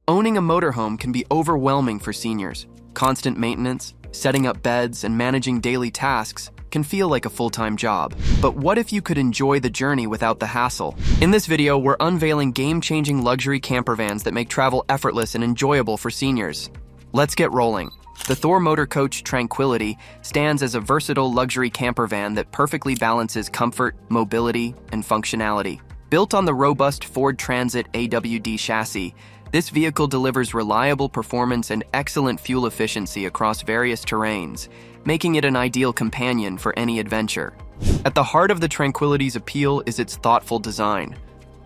Owning a motorhome can be overwhelming for seniors. Constant maintenance, setting up beds, and managing daily tasks can feel like a full-time job. But what if you could enjoy the journey without the hassle? In this video, we're unveiling game-changing luxury campervans that make travel effortless and enjoyable for seniors. Let's get rolling. The Thor Motor Coach Tranquility stands as a versatile luxury campervan that perfectly balances comfort, mobility, and functionality. Built on the robust Ford Transit AWD chassis, this vehicle delivers reliable performance and excellent fuel efficiency across various terrains, making it an ideal companion for any adventure. At the heart of the Tranquility's appeal is its thoughtful design.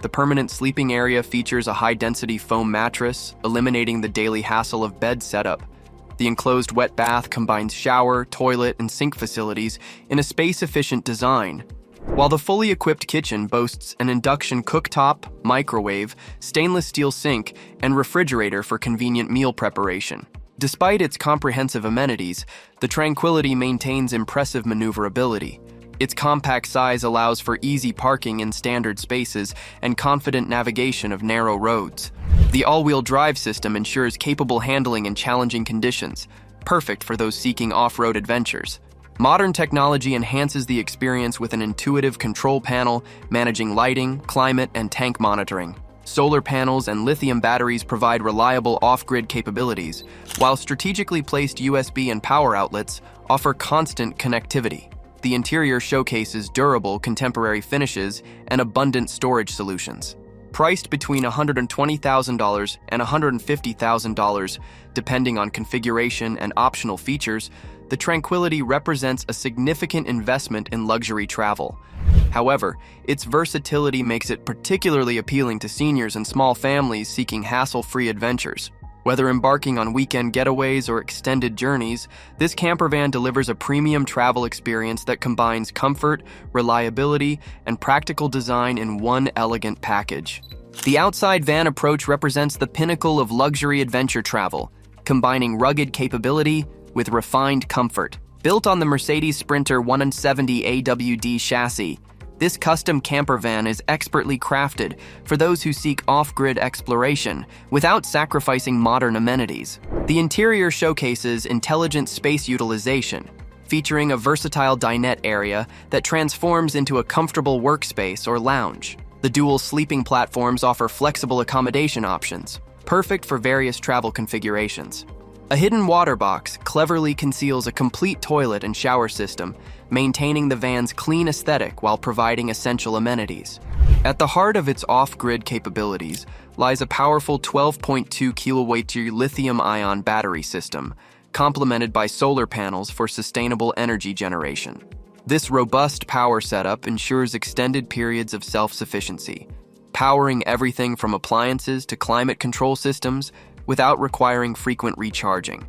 The permanent sleeping area features a high-density foam mattress, eliminating the daily hassle of bed setup. The enclosed wet bath combines shower, toilet, and sink facilities in a space-efficient design, while the fully equipped kitchen boasts an induction cooktop, microwave, stainless steel sink, and refrigerator for convenient meal preparation. Despite its comprehensive amenities, the Tranquility maintains impressive maneuverability. Its compact size allows for easy parking in standard spaces and confident navigation of narrow roads. The all-wheel drive system ensures capable handling in challenging conditions, perfect for those seeking off-road adventures. Modern technology enhances the experience with an intuitive control panel managing lighting, climate, and tank monitoring. Solar panels and lithium batteries provide reliable off-grid capabilities, while strategically placed USB and power outlets offer constant connectivity. The interior showcases durable contemporary finishes and abundant storage solutions. Priced between $120,000 and $150,000, depending on configuration and optional features, the Tranquility represents a significant investment in luxury travel. However, its versatility makes it particularly appealing to seniors and small families seeking hassle-free adventures. Whether embarking on weekend getaways or extended journeys, this campervan delivers a premium travel experience that combines comfort, reliability, and practical design in one elegant package. The outside van approach represents the pinnacle of luxury adventure travel, combining rugged capability with refined comfort. Built on the Mercedes Sprinter 170 AWD chassis, this custom campervan is expertly crafted for those who seek off-grid exploration without sacrificing modern amenities. The interior showcases intelligent space utilization, featuring a versatile dinette area that transforms into a comfortable workspace or lounge. The dual sleeping platforms offer flexible accommodation options, perfect for various travel configurations. A hidden water box cleverly conceals a complete toilet and shower system, maintaining the van's clean aesthetic while providing essential amenities. At the heart of its off-grid capabilities lies a powerful 12.2 kWh lithium-ion battery system, complemented by solar panels for sustainable energy generation. This robust power setup ensures extended periods of self-sufficiency, powering everything from appliances to climate control systems without requiring frequent recharging.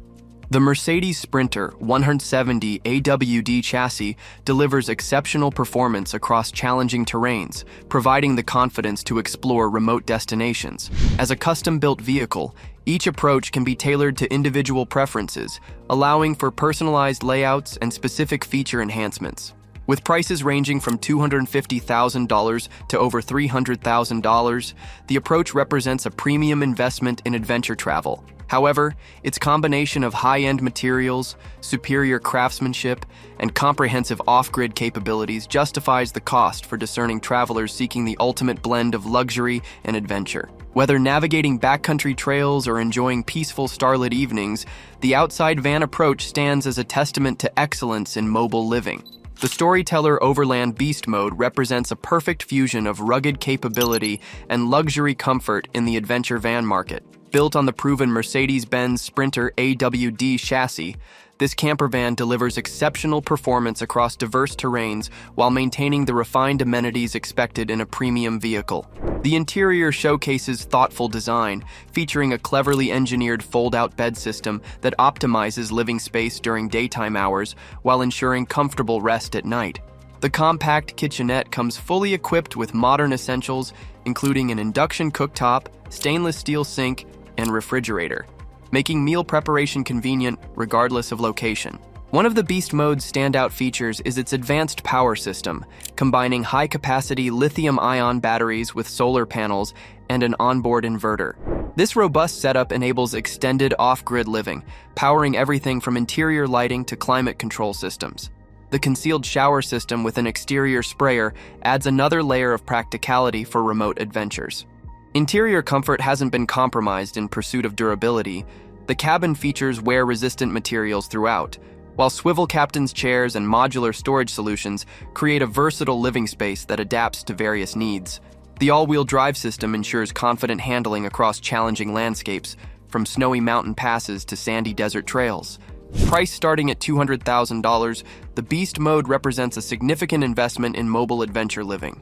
The Mercedes Sprinter 170 AWD chassis delivers exceptional performance across challenging terrains, providing the confidence to explore remote destinations. As a custom-built vehicle, each approach can be tailored to individual preferences, allowing for personalized layouts and specific feature enhancements. With prices ranging from $250,000 to over $300,000, the approach represents a premium investment in adventure travel. However, its combination of high-end materials, superior craftsmanship, and comprehensive off-grid capabilities justifies the cost for discerning travelers seeking the ultimate blend of luxury and adventure. Whether navigating backcountry trails or enjoying peaceful starlit evenings, the outside van approach stands as a testament to excellence in mobile living. The Storyteller Overland Beast Mode represents a perfect fusion of rugged capability and luxury comfort in the adventure van market. Built on the proven Mercedes-Benz Sprinter AWD chassis, this campervan delivers exceptional performance across diverse terrains while maintaining the refined amenities expected in a premium vehicle. The interior showcases thoughtful design, featuring a cleverly engineered fold-out bed system that optimizes living space during daytime hours while ensuring comfortable rest at night. The compact kitchenette comes fully equipped with modern essentials, including an induction cooktop, stainless steel sink, and refrigerator, making meal preparation convenient regardless of location. One of the Beast Mode's standout features is its advanced power system, combining high-capacity lithium-ion batteries with solar panels and an onboard inverter. This robust setup enables extended off-grid living, powering everything from interior lighting to climate control systems. The concealed shower system with an exterior sprayer adds another layer of practicality for remote adventures. Interior comfort hasn't been compromised in pursuit of durability. The cabin features wear-resistant materials throughout, while swivel captain's chairs and modular storage solutions create a versatile living space that adapts to various needs. The all-wheel drive system ensures confident handling across challenging landscapes, from snowy mountain passes to sandy desert trails. Priced starting at $200,000, the Beast mode represents a significant investment in mobile adventure living.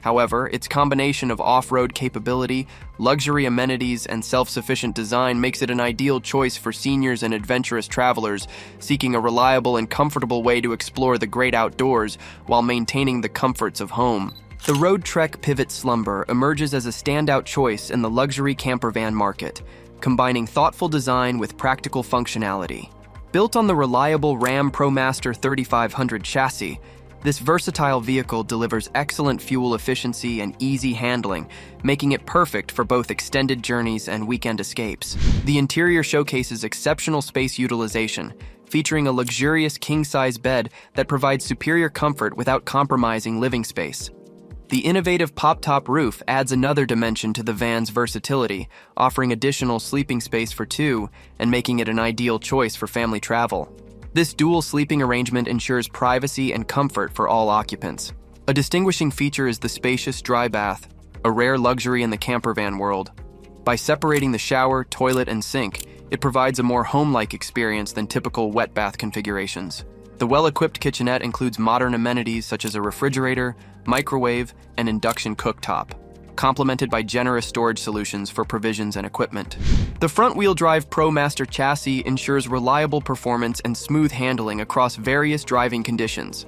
However, its combination of off-road capability, luxury amenities, and self-sufficient design makes it an ideal choice for seniors and adventurous travelers seeking a reliable and comfortable way to explore the great outdoors while maintaining the comforts of home. The Roadtrek Pivot Slumber emerges as a standout choice in the luxury campervan market, combining thoughtful design with practical functionality. Built on the reliable Ram ProMaster 3500 chassis, this versatile vehicle delivers excellent fuel efficiency and easy handling, making it perfect for both extended journeys and weekend escapes. The interior showcases exceptional space utilization, featuring a luxurious king-size bed that provides superior comfort without compromising living space. The innovative pop-top roof adds another dimension to the van's versatility, offering additional sleeping space for two and making it an ideal choice for family travel. This dual sleeping arrangement ensures privacy and comfort for all occupants. A distinguishing feature is the spacious dry bath, a rare luxury in the campervan world. By separating the shower, toilet, and sink, it provides a more home-like experience than typical wet bath configurations. The well-equipped kitchenette includes modern amenities such as a refrigerator, microwave, and induction cooktop, complemented by generous storage solutions for provisions and equipment. The front-wheel drive ProMaster chassis ensures reliable performance and smooth handling across various driving conditions.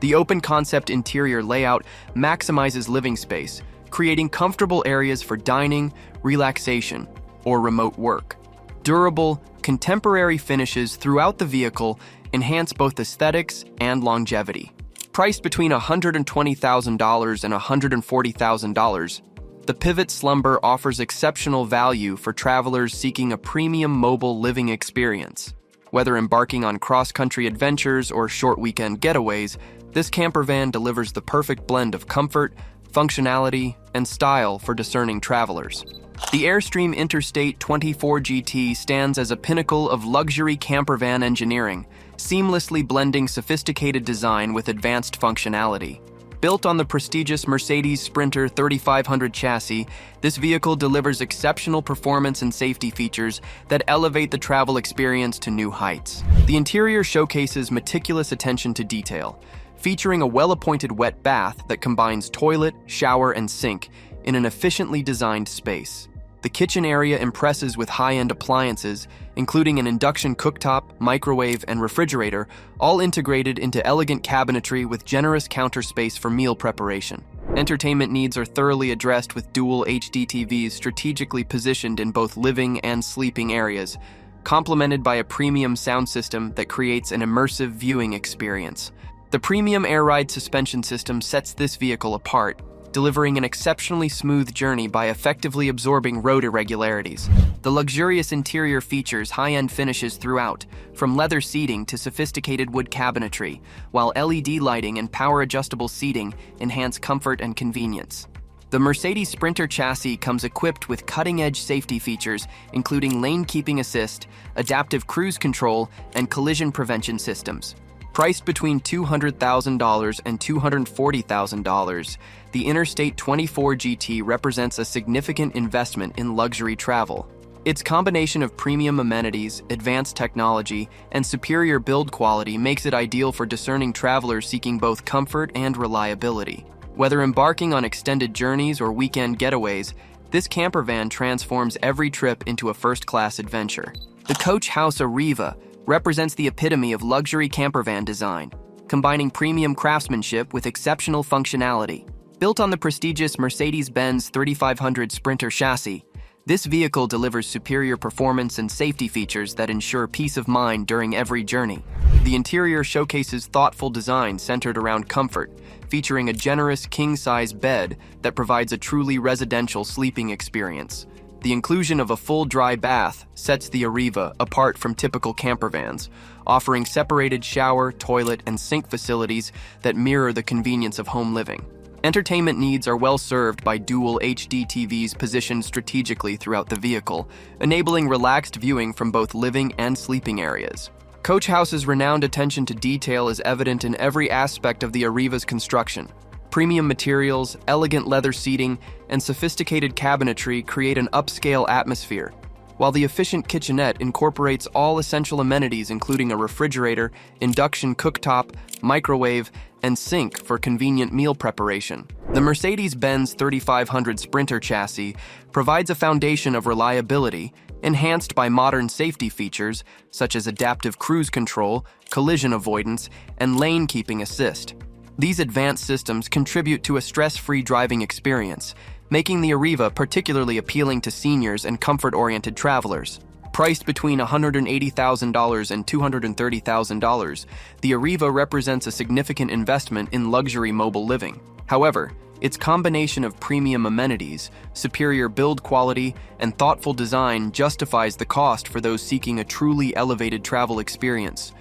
The open-concept interior layout maximizes living space, creating comfortable areas for dining, relaxation, or remote work. Durable, contemporary finishes throughout the vehicle enhance both aesthetics and longevity. Priced between $120,000 and $140,000, the Pivot Slumber offers exceptional value for travelers seeking a premium mobile living experience. Whether embarking on cross-country adventures or short weekend getaways, this campervan delivers the perfect blend of comfort, functionality, and style for discerning travelers. The Airstream Interstate 24 GT stands as a pinnacle of luxury campervan engineering, seamlessly blending sophisticated design with advanced functionality. Built on the prestigious Mercedes Sprinter 3500 chassis, this vehicle delivers exceptional performance and safety features that elevate the travel experience to new heights. The interior showcases meticulous attention to detail, featuring a well-appointed wet bath that combines toilet, shower, and sink in an efficiently designed space. The kitchen area impresses with high-end appliances, including an induction cooktop, microwave, and refrigerator, all integrated into elegant cabinetry with generous counter space for meal preparation. Entertainment needs are thoroughly addressed with dual HD TVs strategically positioned in both living and sleeping areas, complemented by a premium sound system that creates an immersive viewing experience. The premium air ride suspension system sets this vehicle apart, delivering an exceptionally smooth journey by effectively absorbing road irregularities. The luxurious interior features high-end finishes throughout, from leather seating to sophisticated wood cabinetry, while LED lighting and power-adjustable seating enhance comfort and convenience. The Mercedes Sprinter chassis comes equipped with cutting-edge safety features, including lane keeping assist, adaptive cruise control, and collision prevention systems. Priced between $200,000 and $240,000, the Interstate 24 GT represents a significant investment in luxury travel. Its combination of premium amenities, advanced technology, and superior build quality makes it ideal for discerning travelers seeking both comfort and reliability. Whether embarking on extended journeys or weekend getaways, this campervan transforms every trip into a first-class adventure. The coach house Arriva represents the epitome of luxury campervan design, combining premium craftsmanship with exceptional functionality. Built on the prestigious Mercedes-Benz 3500 Sprinter chassis, this vehicle delivers superior performance and safety features that ensure peace of mind during every journey. The interior showcases thoughtful design centered around comfort, featuring a generous king-size bed that provides a truly residential sleeping experience. The inclusion of a full dry bath sets the Arriva apart from typical campervans, offering separated shower, toilet, and sink facilities that mirror the convenience of home living. Entertainment needs are well served by dual HD TVs positioned strategically throughout the vehicle, enabling relaxed viewing from both living and sleeping areas. Coach House's renowned attention to detail is evident in every aspect of the Arriva's construction. Premium materials, elegant leather seating, and sophisticated cabinetry create an upscale atmosphere, while the efficient kitchenette incorporates all essential amenities including a refrigerator, induction cooktop, microwave, and sink for convenient meal preparation. The Mercedes-Benz 3500 Sprinter chassis provides a foundation of reliability, enhanced by modern safety features such as adaptive cruise control, collision avoidance, and lane keeping assist. These advanced systems contribute to a stress-free driving experience, making the Arriva particularly appealing to seniors and comfort-oriented travelers. Priced between $180,000 and $230,000, the Arriva represents a significant investment in luxury mobile living. However, its combination of premium amenities, superior build quality, and thoughtful design justifies the cost for those seeking a truly elevated travel experience.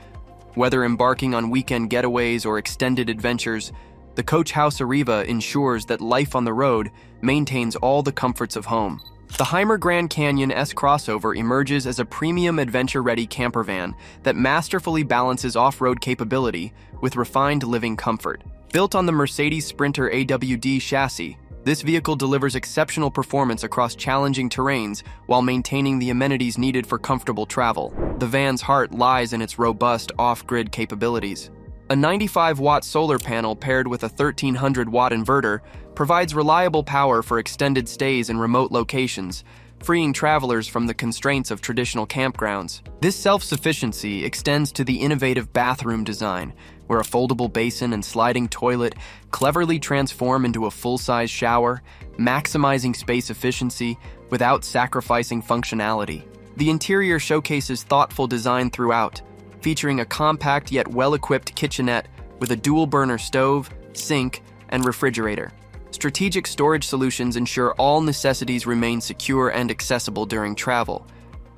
Whether embarking on weekend getaways or extended adventures, the Coach House Arriva ensures that life on the road maintains all the comforts of home. The Hymer Grand Canyon S crossover emerges as a premium adventure-ready campervan that masterfully balances off-road capability with refined living comfort. Built on the Mercedes Sprinter AWD chassis, this vehicle delivers exceptional performance across challenging terrains while maintaining the amenities needed for comfortable travel. The van's heart lies in its robust off-grid capabilities. A 95-watt solar panel paired with a 1300-watt inverter provides reliable power for extended stays in remote locations, freeing travelers from the constraints of traditional campgrounds. This self-sufficiency extends to the innovative bathroom design, where a foldable basin and sliding toilet cleverly transform into a full-size shower, maximizing space efficiency without sacrificing functionality. The interior showcases thoughtful design throughout, featuring a compact yet well-equipped kitchenette with a dual-burner stove, sink, and refrigerator. Strategic storage solutions ensure all necessities remain secure and accessible during travel.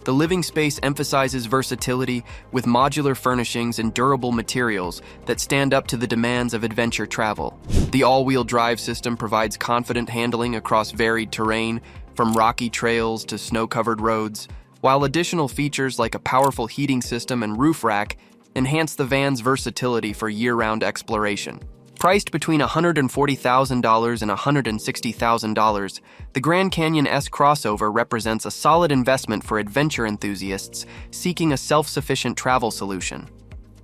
The living space emphasizes versatility with modular furnishings and durable materials that stand up to the demands of adventure travel. The all-wheel drive system provides confident handling across varied terrain, from rocky trails to snow-covered roads, while additional features like a powerful heating system and roof rack enhance the van's versatility for year-round exploration. Priced between $140,000 and $160,000, the Grand Canyon S crossover represents a solid investment for adventure enthusiasts seeking a self-sufficient travel solution.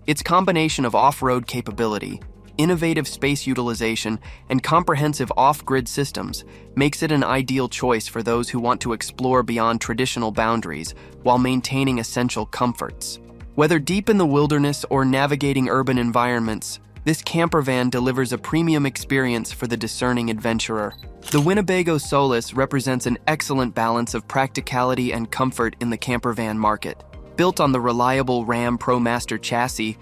Its combination of off-road capability, innovative space utilization, and comprehensive off-grid systems makes it an ideal choice for those who want to explore beyond traditional boundaries while maintaining essential comforts. Whether deep in the wilderness or navigating urban environments, this campervan delivers a premium experience for the discerning adventurer. The Winnebago Solis represents an excellent balance of practicality and comfort in the campervan market. Built on the reliable Ram ProMaster chassis,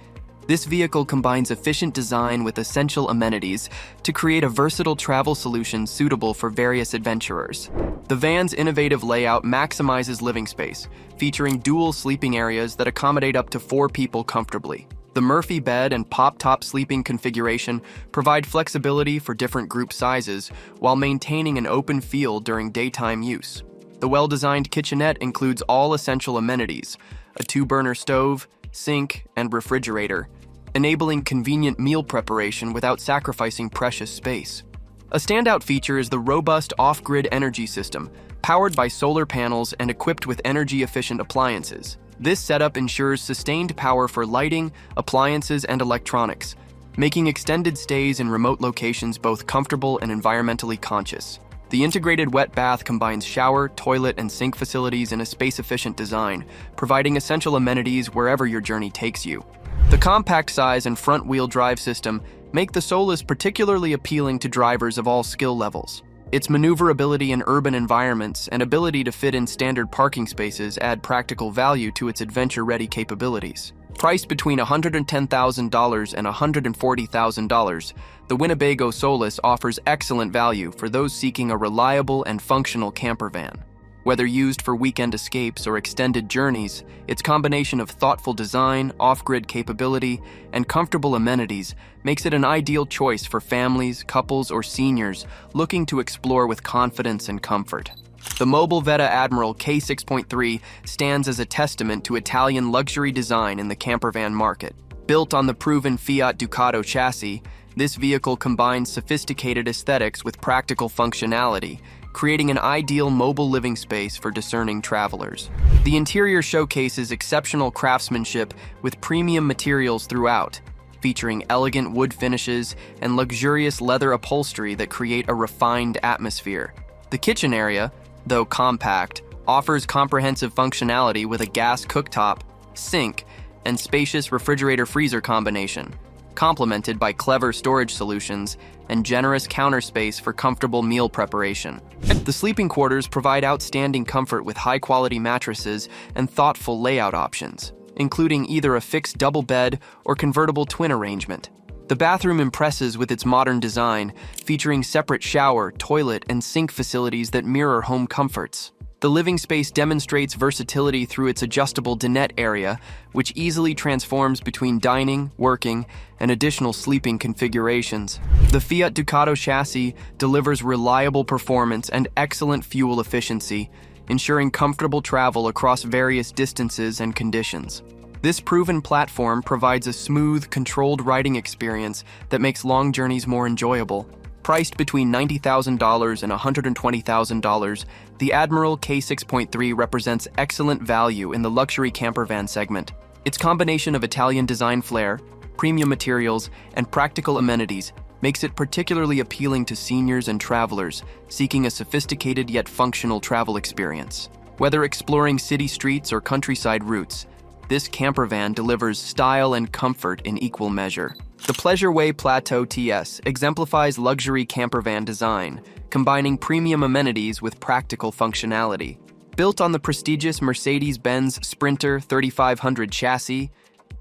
this vehicle combines efficient design with essential amenities to create a versatile travel solution suitable for various adventurers. The van's innovative layout maximizes living space, featuring dual sleeping areas that accommodate up to 4 people comfortably. The Murphy bed and pop-top sleeping configuration provide flexibility for different group sizes while maintaining an open feel during daytime use. The well-designed kitchenette includes all essential amenities, a 2-burner stove, sink, and refrigerator, enabling convenient meal preparation without sacrificing precious space. A standout feature is the robust off-grid energy system, powered by solar panels and equipped with energy-efficient appliances. This setup ensures sustained power for lighting, appliances, and electronics, making extended stays in remote locations both comfortable and environmentally conscious. The integrated wet bath combines shower, toilet, and sink facilities in a space-efficient design, providing essential amenities wherever your journey takes you. The compact size and front-wheel drive system make the Solis particularly appealing to drivers of all skill levels. Its maneuverability in urban environments and ability to fit in standard parking spaces add practical value to its adventure-ready capabilities. Priced between $110,000 and $140,000, the Winnebago Solis offers excellent value for those seeking a reliable and functional campervan. Whether used for weekend escapes or extended journeys, its combination of thoughtful design, off-grid capability, and comfortable amenities makes it an ideal choice for families, couples, or seniors looking to explore with confidence and comfort. The Mobilvetta Admiral K6.3 stands as a testament to Italian luxury design in the campervan market. Built on the proven Fiat Ducato chassis, this vehicle combines sophisticated aesthetics with practical functionality, creating an ideal mobile living space for discerning travelers. The interior showcases exceptional craftsmanship with premium materials throughout, featuring elegant wood finishes and luxurious leather upholstery that create a refined atmosphere. The kitchen area, though compact, offers comprehensive functionality with a gas cooktop, sink, and spacious refrigerator-freezer combination, complemented by clever storage solutions and generous counter space for comfortable meal preparation. The sleeping quarters provide outstanding comfort with high-quality mattresses and thoughtful layout options, including either a fixed double bed or convertible twin arrangement. The bathroom impresses with its modern design, featuring separate shower, toilet, and sink facilities that mirror home comforts. The living space demonstrates versatility through its adjustable dinette area, which easily transforms between dining, working, and additional sleeping configurations. The Fiat Ducato chassis delivers reliable performance and excellent fuel efficiency, ensuring comfortable travel across various distances and conditions. This proven platform provides a smooth, controlled riding experience that makes long journeys more enjoyable. Priced between $90,000 and $120,000, the Admiral K6.3 represents excellent value in the luxury campervan segment. Its combination of Italian design flair, premium materials, and practical amenities makes it particularly appealing to seniors and travelers seeking a sophisticated yet functional travel experience. Whether exploring city streets or countryside routes, this campervan delivers style and comfort in equal measure. The Pleasureway Plateau TS exemplifies luxury campervan design, combining premium amenities with practical functionality. Built on the prestigious Mercedes-Benz Sprinter 3500 chassis,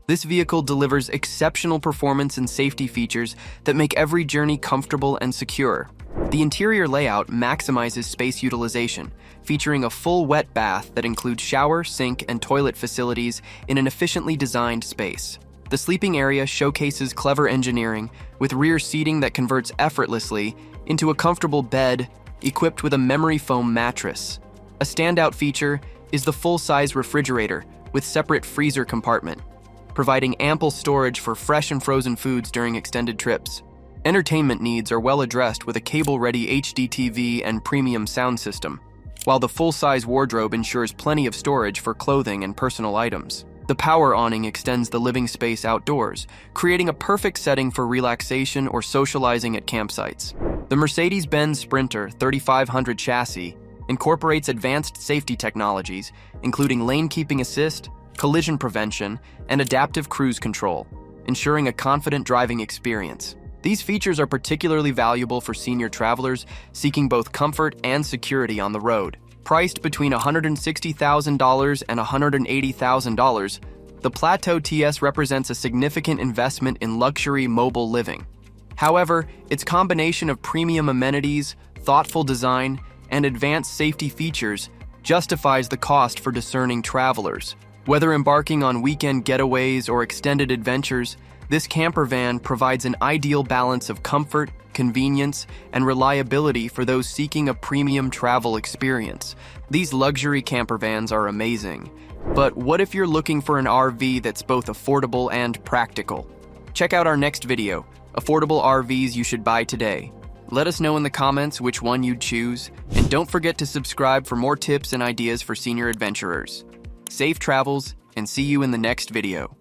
this vehicle delivers exceptional performance and safety features that make every journey comfortable and secure. The interior layout maximizes space utilization, featuring a full wet bath that includes shower, sink, and toilet facilities in an efficiently designed space. The sleeping area showcases clever engineering, with rear seating that converts effortlessly into a comfortable bed equipped with a memory foam mattress. A standout feature is the full-size refrigerator with separate freezer compartment, providing ample storage for fresh and frozen foods during extended trips. Entertainment needs are well addressed with a cable-ready HD TV and premium sound system, while the full-size wardrobe ensures plenty of storage for clothing and personal items. The power awning extends the living space outdoors, creating a perfect setting for relaxation or socializing at campsites. The Mercedes-Benz Sprinter 3500 chassis incorporates advanced safety technologies, including lane keeping assist, collision prevention, and adaptive cruise control, ensuring a confident driving experience. These features are particularly valuable for senior travelers seeking both comfort and security on the road. Priced between $160,000 and $180,000, the Plateau TS represents a significant investment in luxury mobile living. However, its combination of premium amenities, thoughtful design, and advanced safety features justifies the cost for discerning travelers. Whether embarking on weekend getaways or extended adventures, this campervan provides an ideal balance of comfort, convenience, and reliability for those seeking a premium travel experience. These luxury campervans are amazing. But what if you're looking for an RV that's both affordable and practical? Check out our next video, Affordable RVs You Should Buy Today. Let us know in the comments which one you'd choose, and don't forget to subscribe for more tips and ideas for senior adventurers. Safe travels, and see you in the next video.